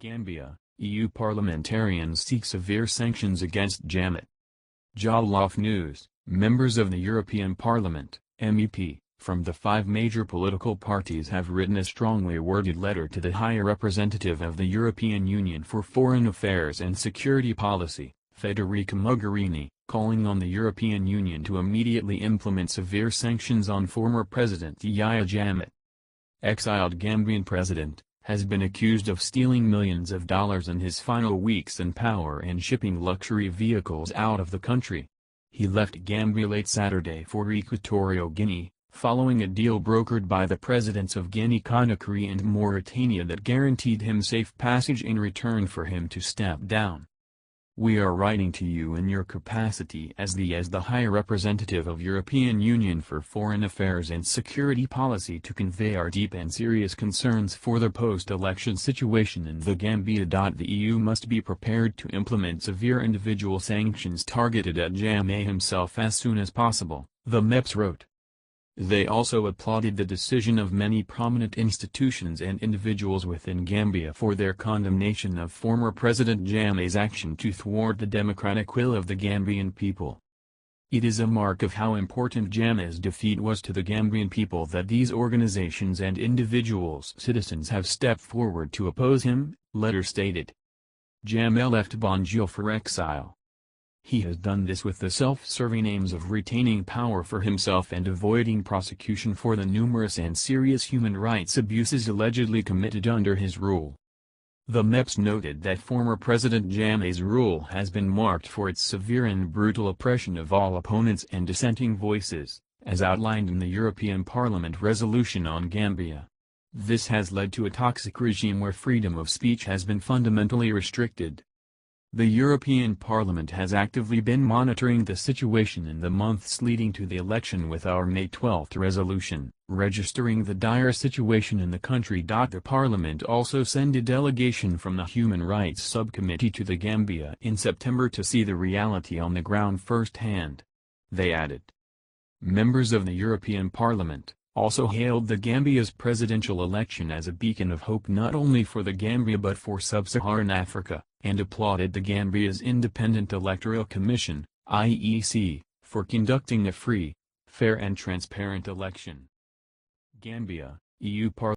Gambia, EU parliamentarians seek severe sanctions against Jammeh. Jollof News, members of the European Parliament, MEP, from the 5 major political parties have written a strongly worded letter to the High Representative of the European Union for Foreign Affairs and Security Policy, Federica Mogherini, calling on the European Union to immediately implement severe sanctions on former President Yahya Jammeh. Exiled Gambian president, has been accused of stealing millions of dollars in his final weeks in power and shipping luxury vehicles out of the country. He left Gambia late Saturday for Equatorial Guinea, following a deal brokered by the presidents of Guinea-Conakry and Mauritania that guaranteed him safe passage in return for him to step down. "We are writing to you in your capacity as the High Representative of European Union for Foreign Affairs and Security Policy to convey our deep and serious concerns for the post-election situation in the Gambia. The EU must be prepared to implement severe individual sanctions targeted at Jammeh himself as soon as possible," the MEPs wrote. They also applauded the decision of many prominent institutions and individuals within Gambia for their condemnation of former President Jammeh's action to thwart the democratic will of the Gambian people. "It is a mark of how important Jammeh's defeat was to the Gambian people that these organizations and citizens have stepped forward to oppose him," letter stated. Jammeh left Banjul for exile. He has done this with the self-serving aims of retaining power for himself and avoiding prosecution for the numerous and serious human rights abuses allegedly committed under his rule. The MEPs noted that former President Jammeh's rule has been marked for its severe and brutal oppression of all opponents and dissenting voices, as outlined in the European Parliament resolution on Gambia. This has led to a toxic regime where freedom of speech has been fundamentally restricted. The European Parliament has actively been monitoring the situation in the months leading to the election with our May 12 resolution, registering the dire situation in the country. The Parliament also sent a delegation from the Human Rights Subcommittee to the Gambia in September to see the reality on the ground firsthand. They added. Members of the European Parliament also hailed the Gambia's presidential election as a beacon of hope not only for the Gambia but for sub-Saharan Africa, and applauded the Gambia's Independent Electoral Commission, IEC, for conducting a free, fair and transparent election. Gambia, EU Parliament.